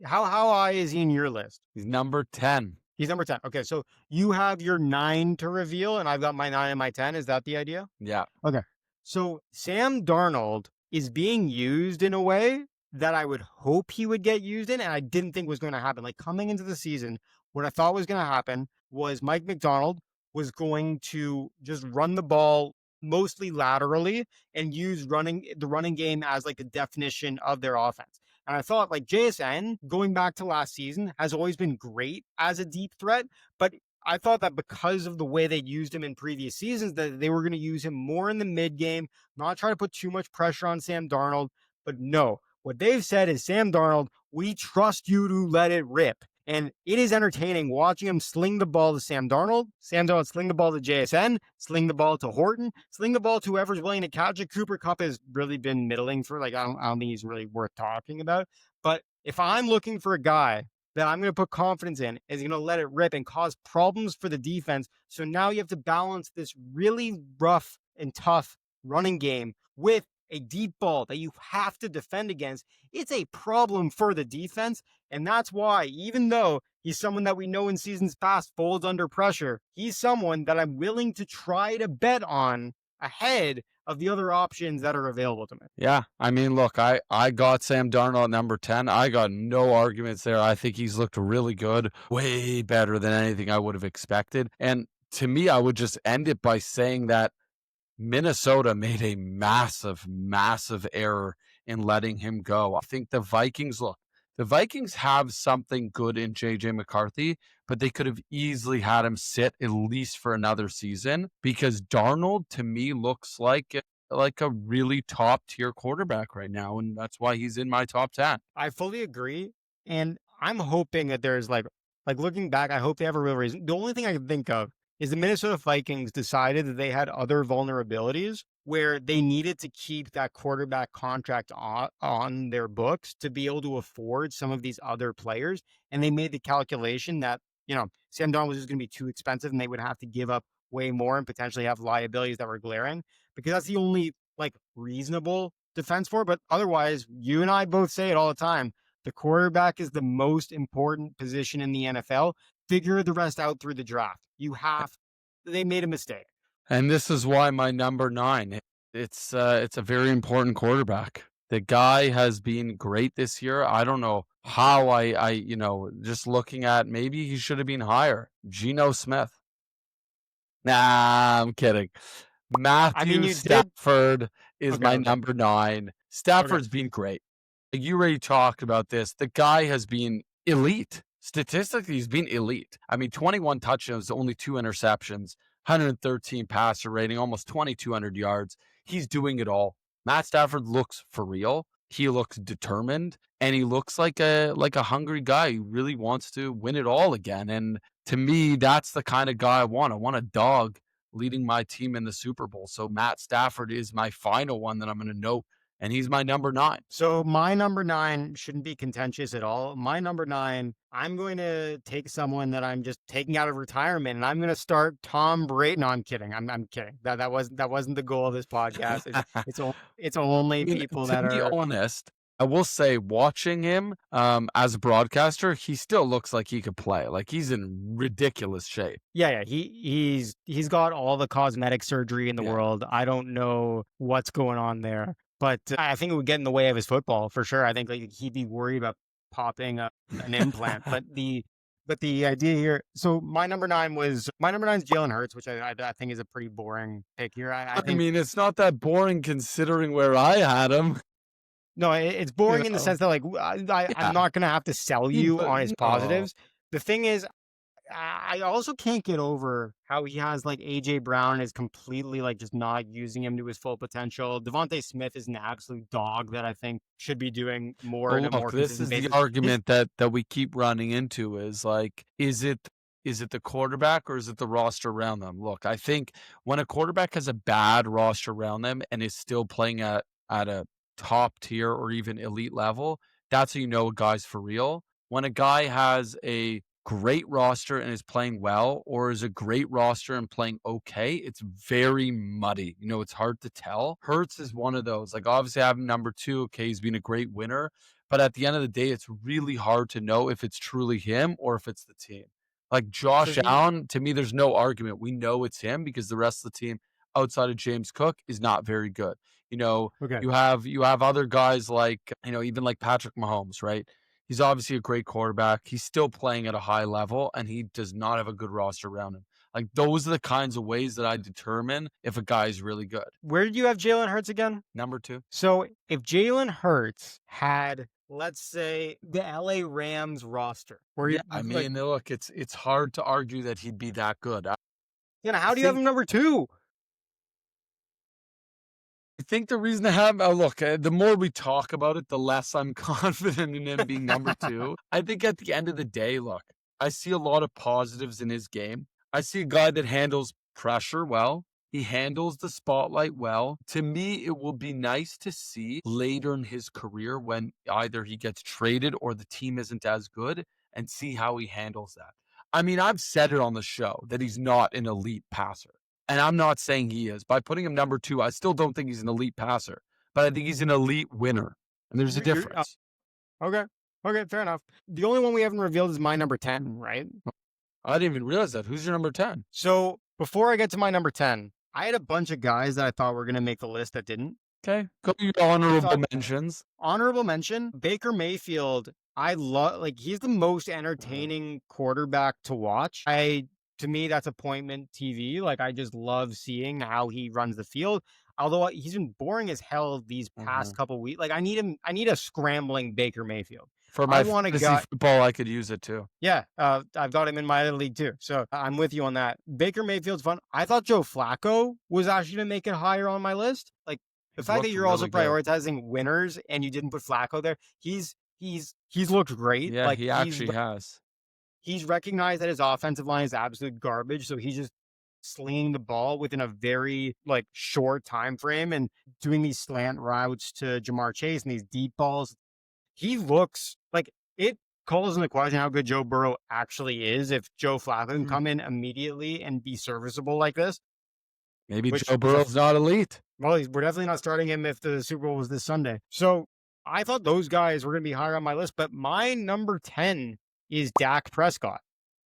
How high is he in your list? he's number 10. He's number 10. Okay, so you have your 9 to reveal, and I've got my 9 and my 10. Is that the idea? Yeah. Okay. So Sam Darnold is being used in a way that I would hope he would get used in, and I didn't think was going to happen. Like coming into the season, what I thought was going to happen was Mike McDonald was going to just run the ball mostly laterally and use the running game as like the definition of their offense. And I thought like JSN going back to last season has always been great as a deep threat, but I thought that because of the way they used him in previous seasons, that they were going to use him more in the mid game, not try to put too much pressure on Sam Darnold. But no, what they've said is Sam Darnold, we trust you to let it rip. And it is entertaining watching him sling the ball to Sam Darnold sling the ball to JSN, sling the ball to Horton, sling the ball to whoever's willing to catch it. Cooper Kupp has really been middling for I don't think he's really worth talking about. But if I'm looking for a guy that I'm going to put confidence in is going to let it rip and cause problems for the defense. So now you have to balance this really rough and tough running game with a deep ball that you have to defend against. It's a problem for the defense. And that's why, even though he's someone that we know in seasons past folds under pressure, he's someone that I'm willing to try to bet on ahead of the other options that are available to me. Yeah, I mean, look, I got Sam Darnold at number 10. I got no arguments there. I think he's looked really good, way better than anything I would have expected. And to me, I would just end it by saying that Minnesota made a massive, massive error in letting him go. I think the Vikings have something good in JJ McCarthy, but they could have easily had him sit at least for another season because Darnold to me looks like a really top tier quarterback right now, and that's why he's in my top 10. I fully agree. And I'm hoping that there's like looking back, I hope they have a real reason. The only thing I can think of is the Minnesota Vikings decided that they had other vulnerabilities where they needed to keep that quarterback contract on their books to be able to afford some of these other players. And they made the calculation that, Sam Darnold was just going to be too expensive and they would have to give up way more and potentially have liabilities that were glaring because that's the only like reasonable defense for. But otherwise, you and I both say it all the time. The quarterback is the most important position in the NFL. Figure the rest out through the draft. They made a mistake. And this is why my number 9, it's a very important quarterback. The guy has been great this year. I don't know how just looking at maybe he should have been higher. Geno Smith. Nah, I'm kidding. I mean, Matthew you did. Stafford is Okay, my okay, number 9. okay. Stafford's been great. Like, you already talked about this. The guy has been elite. Statistically, he's been elite. I mean, 21 touchdowns, only 2 interceptions, 113 passer rating, almost 2,200 yards. He's doing it all. Matt Stafford looks for real. He looks determined, and he looks like a hungry guy who really wants to win it all again. And to me, that's the kind of guy I want. I want a dog leading my team in the Super Bowl. So Matt Stafford is my final one that I'm going to note, and he's my number 9. So my number 9 shouldn't be contentious at all. My number 9, I'm going to take someone that I'm just taking out of retirement, and I'm going to start Tom Brady. No, I'm kidding. I'm kidding. That wasn't the goal of this podcast. It's I only mean, people to that be are. honest, I will say watching him, as a broadcaster, he still looks like he could play. Like, he's in ridiculous shape. Yeah. He's got all the cosmetic surgery in the Yeah. world. I don't know what's going on there, but I think it would get in the way of his football for sure. I think like he'd be worried about popping an implant. But the idea here. So my number 9 is Jalen Hurts, which I think is a pretty boring pick here. I I think mean, it's not that boring considering where I had him, no, it's you boring in the know? sense that like I'm Yeah, not gonna have to sell he you but on his no. positives. The thing is, I also can't get over how he has like AJ Brown is completely like just not using him to his full potential. Devontae Smith is an absolute dog that I think should be doing more in Well, a look, more this consistent is the basis. His argument that we keep running into is like, is it the quarterback or is it the roster around them? Look, I think when a quarterback has a bad roster around them and is still playing at a top tier or even elite level, that's how you know a guy's for real. When a guy has a great roster and is playing well, or is a great roster and playing okay, it's very muddy. It's hard to tell. Hurts is one of those. Like, obviously, I have him number 2. Okay, he's been a great winner. But at the end of the day, it's really hard to know if it's truly him or if it's the team. Like, so Josh the Allen, to me, there's no argument. We know it's him because the rest of the team outside of James Cook is not very good. You know, okay. you have other guys like, even like Patrick Mahomes, right? He's obviously a great quarterback. He's still playing at a high level, and he does not have a good roster around him. Like, those are the kinds of ways that I determine if a guy is really good. Where did you have Jalen Hurts again? Number 2. So if Jalen Hurts had, let's say, the LA Rams roster, where Yeah, you I like, mean, look, it's hard to argue that he'd be that good. I how do you have think him number 2? I think the reason I have look, the more we talk about it, the less I'm confident in him being number 2. I think at the end of the day, look, I see a lot of positives in his game. I see a guy that handles pressure well. He handles the spotlight well. To me, it will be nice to see later in his career when either he gets traded or the team isn't as good and see how he handles that. I mean, I've said it on the show that he's not an elite passer. And I'm not saying he is. By putting him number 2, I still don't think he's an elite passer, but I think he's an elite winner. And there's a You're difference. okay. Okay, fair enough. The only one we haven't revealed is my number 10, right? I didn't even realize that. Who's your number 10? So before I get to my number 10, I had a bunch of guys that I thought were going to make the list that didn't. Okay. Go your I honorable thought mentions. honorable mention Baker Mayfield. I love like he's the most Mhm. entertaining quarterback to watch. To me that's appointment TV. Like I just love seeing how he runs the field. Although he's been boring as hell these past Mhm. couple weeks. Like I need him. I need a scrambling Baker Mayfield. For I my want a fantasy guy. football, I could use it too. Yeah, I've got him in my other league too. So I'm with you on that. Baker Mayfield's fun. I thought Joe Flacco was actually going to make it higher on my list. Like the He's fact that looked you're also really good. prioritizing winners and you didn't put Flacco there. He's looked great. Yeah, Like he actually has. he's recognized that his offensive line is absolute garbage. So he's just slinging the ball within a very like short time frame and doing these slant routes to Jamar Chase and these deep balls. He looks like it calls into question how good Joe Burrow actually is if Joe Flacco can Hmm. come in immediately and be serviceable like this, Maybe which Joe is Burrow's not elite. well, we're definitely not starting him if the Super Bowl was this Sunday. So I thought those guys were going to be higher on my list, but my number 10 is Dak Prescott.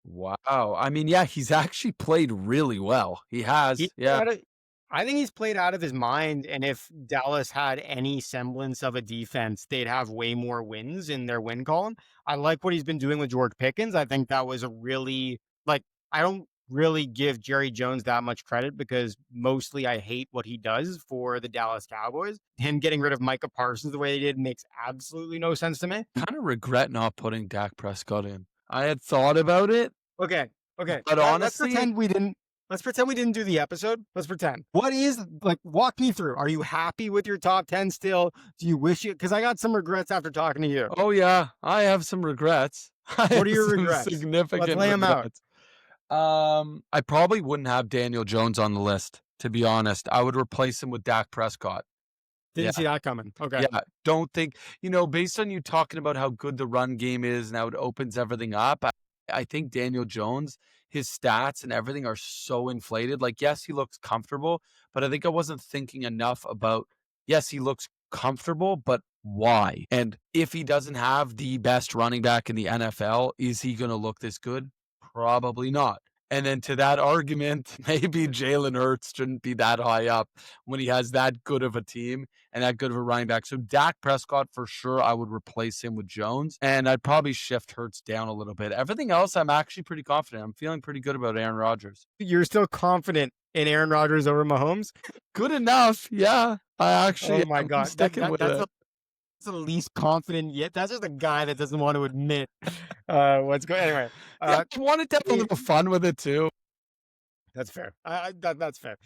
Wow. I mean, yeah, he's actually played really well. He He has. Yeah. I think he's played out of his mind. And if Dallas had any semblance of a defense, they'd have way more wins in their win column. I like what he's been doing with George Pickens. I think that was a really, like, I don't really give Jerry Jones that much credit because mostly I hate what he does for the Dallas Cowboys. Him getting rid of Micah Parsons the way he did makes absolutely no sense to me. Kind of regret not putting Dak Prescott in. I had thought about it, Okay. Okay. but Let's honestly, pretend we didn't. Let's pretend we didn't do the episode. Let's pretend. What is, like, walk me through. Are you happy with your top 10 still? Do you wish you, because I got some regrets after talking to you. oh yeah, I have some regrets. What are your regrets? Significant Let's lay 'em out. regrets. I probably wouldn't have Daniel Jones on the list, to be honest. I would replace him with Dak Prescott. Didn't see that coming. Okay. Yeah, don't think, based on you talking about how good the run game is and how it opens everything up, I think Daniel Jones, his stats and everything are so inflated. Like, yes, he looks comfortable, but I think I wasn't thinking enough about, yes, he looks comfortable, but why? And if he doesn't have the best running back in the NFL, is he going to look this good? Probably not. And then to that argument, maybe Jalen Hurts shouldn't be that high up when he has that good of a team and that good of a running back. So Dak Prescott, for sure, I would replace him with Jones, and I'd probably shift Hurts down a little bit. Everything else, I'm actually pretty confident. I'm feeling pretty good about Aaron Rodgers. You're still confident in Aaron Rodgers over Mahomes? Good enough, yeah. I actually, Oh my I'm God. sticking with it. That's the least confident yet. That's just a guy that doesn't want to admit what's going. Anyway, Yeah, I wanted to have a little fun with it too. that's fair. That's fair.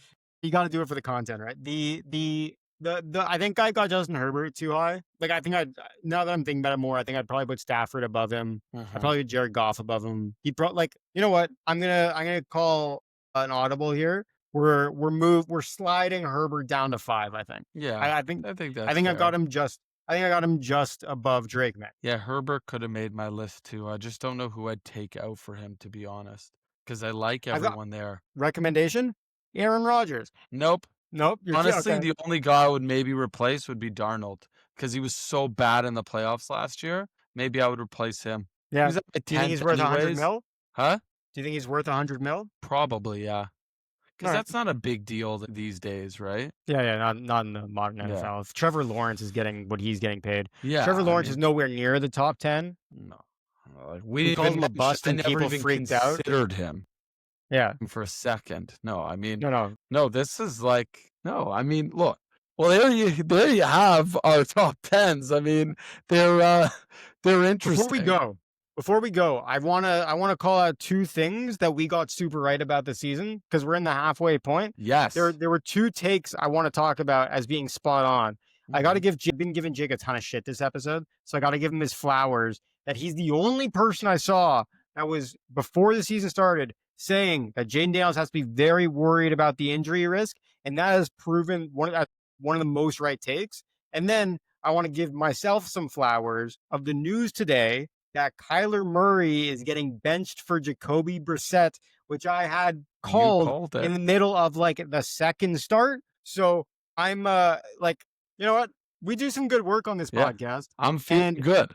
You got to do it for the content, right? I think I got Justin Herbert too high. Like, I think now that I'm thinking about it more, I think I'd probably put Stafford above him. I'd probably put Jared Goff above him. He like, you know what? I'm gonna call an audible here. We're sliding Herbert down to 5. I think. Yeah, I think that's I think I've got him just. I think I got him just above Drake Maye. Yeah, Herbert could have made my list too. I just don't know who I'd take out for him, to be honest, because I like everyone there. Recommendation: Aaron Rodgers. Nope. Honestly, okay. the only guy I would maybe replace would be Darnold because he was so bad in the playoffs last year. Maybe I would replace him. Yeah. He's at my Do you think he's 10th worth 100 anyways. mil? Huh? Do you think he's worth 100 mil? Probably, yeah. Because All right. that's not a big deal these days, right? Yeah, not in the modern Yeah. NFL. If Trevor Lawrence is getting what he's getting paid, Yeah. Trevor I Lawrence mean, is nowhere near the top 10. no. We called him a bust and people freaked out. Considered him Yeah. for a second. No, I mean, No. no, this is like, no, I mean, look. Well, there you have our top 10s. I mean, they're interesting. Before we go, I wanna call out 2 things that we got super right about the season because we're in the halfway point. Yes. There were 2 takes I want to talk about as being spot on. I got to Mm-hmm. give been giving Jake a ton of shit this episode, so I got to give him his flowers that he's the only person I saw that was before the season started saying that Jaden Daniels has to be very worried about the injury risk, and that has proven one of the most right takes. And then I want to give myself some flowers of the news today that Kyler Murray is getting benched for Jacoby Brissett, which I had called in the middle of like the second start. So I'm like, you know what? We do some good work on this podcast. I'm feeling good.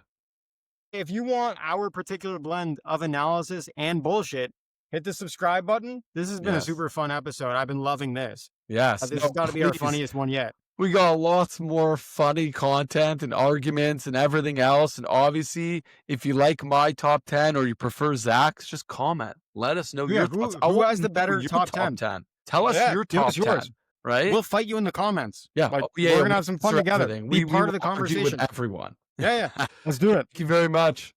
If you want our particular blend of analysis and bullshit, hit the subscribe button. This has been a super fun episode. I've been loving this. Yes. This has got to be our funniest one yet. We got lots more funny content and arguments and everything else. And obviously, if you like my top 10 or you prefer Zach's, just comment. Let us know your thoughts. Who has the better top 10? Tell us your top 10, right? We'll fight you in the comments. Yeah. Like, we're going to have some fun together. Be part of the conversation. With everyone. Yeah. Let's do it. Thank you very much.